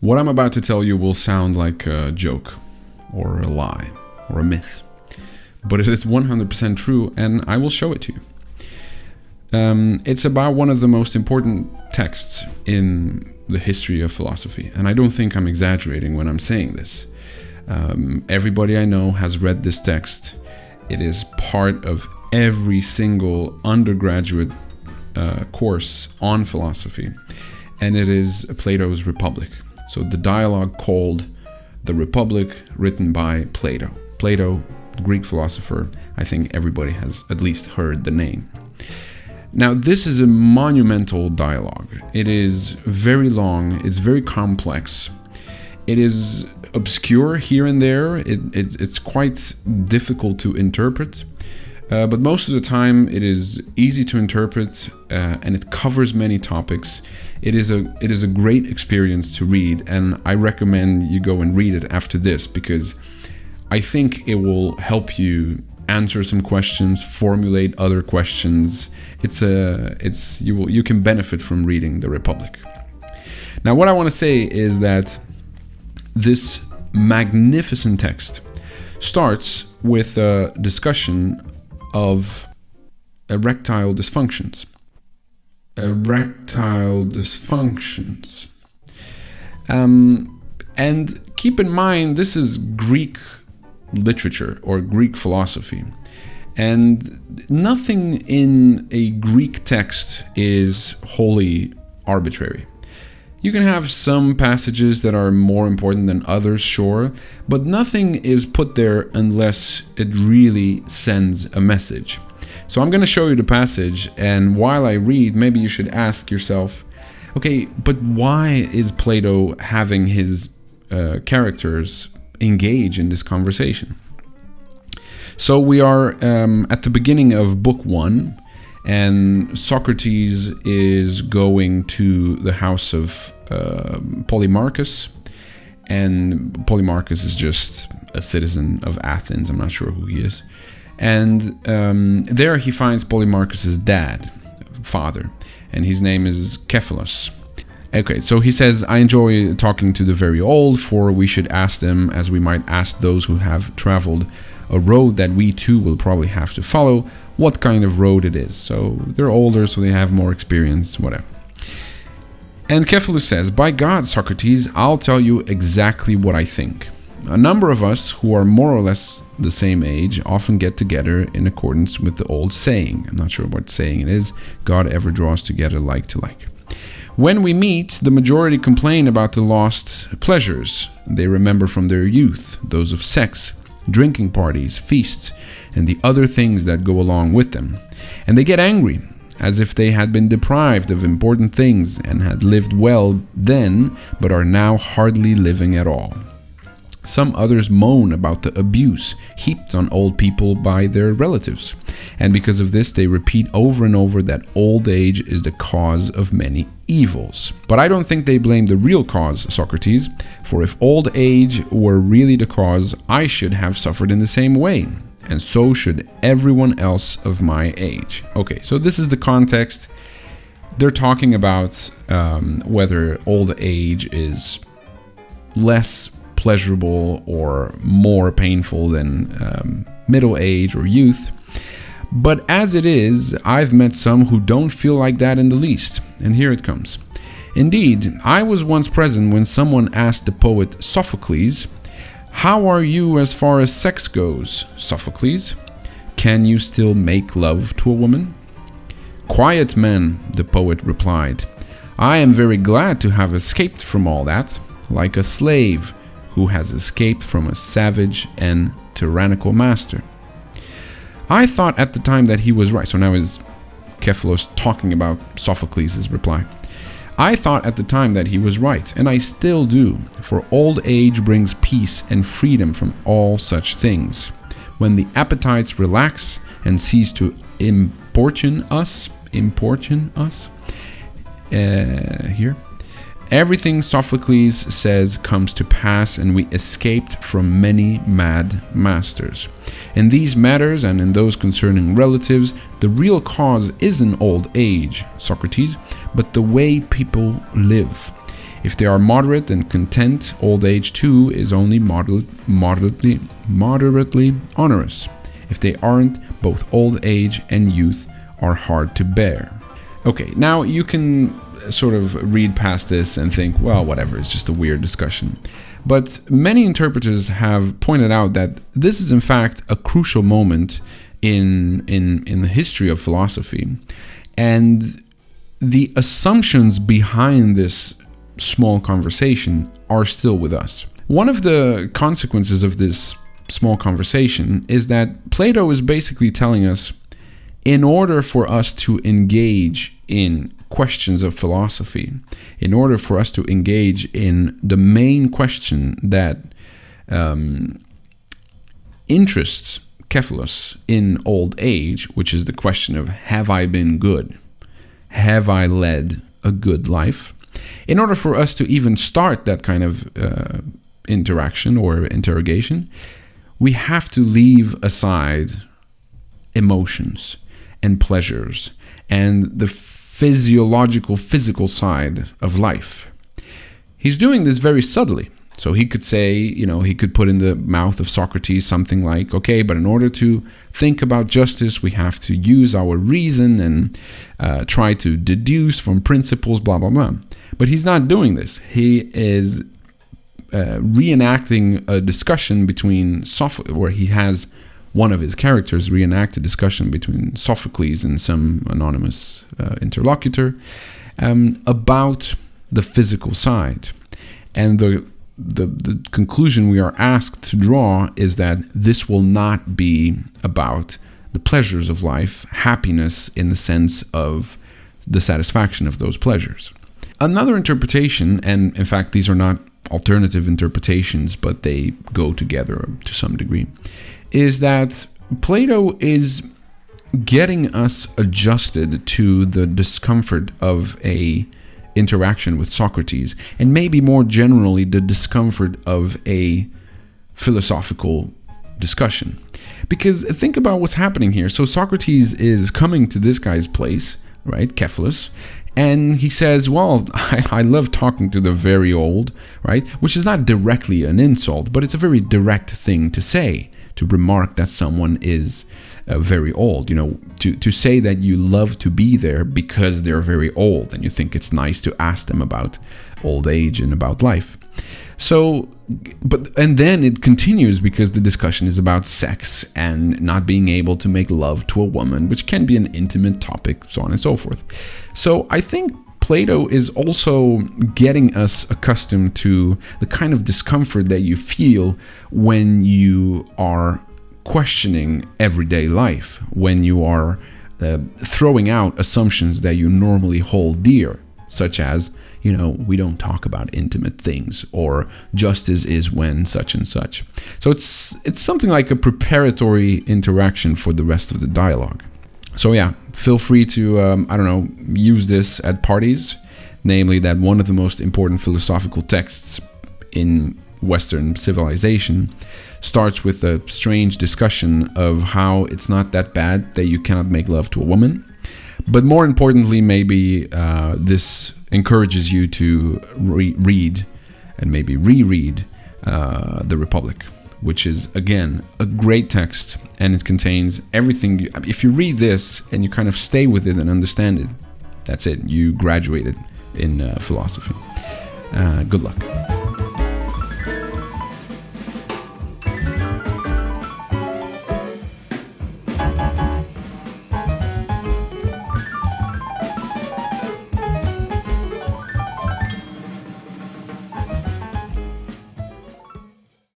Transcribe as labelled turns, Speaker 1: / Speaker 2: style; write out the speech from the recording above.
Speaker 1: What I'm about to tell you will sound like a joke, or a lie, or a myth. But it is 100% true, and I will show it to you. It's about one of the most important texts in the history of philosophy, and I don't think I'm exaggerating when I'm saying this. Everybody I know has read this text. It is part of every single undergraduate course on philosophy, and it is Plato's Republic. So the dialogue called The Republic, written by Plato. Plato, Greek philosopher, I think everybody has at least heard the name. Now, this is a monumental dialogue. It is very long, it's very complex. It is obscure here and there, it's quite difficult to interpret. But most of the time it is easy to interpret, and it covers many topics. It is a great experience to read, and I recommend you go and read it after this, because I think it will help you answer some questions, formulate other questions. You can benefit from reading The Republic. Now, what I want to say is that this magnificent text starts with a discussion of erectile dysfunctions. Erectile dysfunctions. And keep in mind, this is Greek literature or Greek philosophy. And nothing in a Greek text is wholly arbitrary. You can have some passages that are more important than others, sure, but nothing is put there unless it really sends a message. So I'm going to show you the passage, and while I read, maybe you should ask yourself, okay, but why is Plato having his characters engage in this conversation? So we are at the beginning of book 1, and Socrates is going to the house of Polemarchus, and Polemarchus is just a citizen of Athens. I'm not sure who he is. And there he finds Polemarchus's father, and his name is Cephalus. Okay, so he says, I enjoy talking to the very old, for we should ask them as we might ask those who have traveled a road that we too will probably have to follow, what kind of road it is. So they're older, so they have more experience, whatever. And Cephalus says, by God, Socrates, I'll tell you exactly what I think. A number of us who are more or less the same age often get together in accordance with the old saying. I'm not sure what saying it is. God ever draws together like to like. When we meet, the majority complain about the lost pleasures they remember from their youth, those of sex, drinking parties, feasts, and the other things that go along with them. And they get angry, as if they had been deprived of important things and had lived well then, but are now hardly living at all. Some others moan about the abuse heaped on old people by their relatives, and because of this they repeat over and over that old age is the cause of many evils. But I don't think they blame the real cause, Socrates, for if old age were really the cause, I should have suffered in the same way, and so should everyone else of my age. Okay, so this is the context. They're talking about whether old age is less pleasurable or more painful than middle age or youth. But as it is, I've met some who don't feel like that in the least. And here it comes. Indeed, I was once present when someone asked the poet Sophocles, how are you as far as sex goes, Sophocles? Can you still make love to a woman? Quiet, man, the poet replied. I am very glad to have escaped from all that, like a slave who has escaped from a savage and tyrannical master. I thought at the time that he was right. So now is Cephalus talking about Sophocles' reply. I thought at the time that he was right, and I still do, for old age brings peace and freedom from all such things. When the appetites relax and cease to importune us, here, everything Sophocles says comes to pass, and we escaped from many mad masters. In these matters and in those concerning relatives, the real cause isn't old age, Socrates, but the way people live. If they are moderate and content, old age too is only moderately onerous. If they aren't, both old age and youth are hard to bear. Okay, now you can sort of read past this and think, well, whatever, it's just a weird discussion. But many interpreters have pointed out that this is in fact a crucial moment in the history of philosophy. And the assumptions behind this small conversation are still with us. One of the consequences of this small conversation is that Plato is basically telling us, in order for us to engage in questions of philosophy, in order for us to engage in the main question that interests Cephalus in old age, which is the question of, have I been good? Have I led a good life? In order for us to even start that kind of interaction or interrogation, we have to leave aside emotions and pleasures and the physical side of life. He's doing this very subtly. So he could say, he could put in the mouth of Socrates something like, okay, but in order to think about justice, we have to use our reason and try to deduce from principles, blah, blah, blah. But he's not doing this. He is reenacting a discussion between where he has one of his characters reenact a discussion between Sophocles and some anonymous interlocutor about the physical side. And the conclusion we are asked to draw is that this will not be about the pleasures of life, happiness in the sense of the satisfaction of those pleasures. Another interpretation, and in fact these are not alternative interpretations, but they go together to some degree, is that Plato is getting us adjusted to the discomfort of a interaction with Socrates, and maybe more generally the discomfort of a philosophical discussion. Because think about what's happening here. So Socrates is coming to this guy's place, right, Cephalus, and he says, well, I love talking to the very old, right, which is not directly an insult, but it's a very direct thing to say, to remark that someone is very old, to say that you love to be there because they're very old and you think it's nice to ask them about old age and about life. So, and then it continues because the discussion is about sex and not being able to make love to a woman, which can be an intimate topic, so on and so forth. So I think Plato is also getting us accustomed to the kind of discomfort that you feel when you are questioning everyday life, when you are throwing out assumptions that you normally hold dear, such as, we don't talk about intimate things, or justice is when such and such. So it's something like a preparatory interaction for the rest of the dialogue. So yeah, feel free to, use this at parties, namely that one of the most important philosophical texts in Western civilization starts with a strange discussion of how it's not that bad that you cannot make love to a woman. But more importantly, maybe this encourages you to read and maybe reread The Republic, which is, again, a great text, and it contains everything. If you read this and you kind of stay with it and understand it, that's it. You graduated in philosophy. Good luck.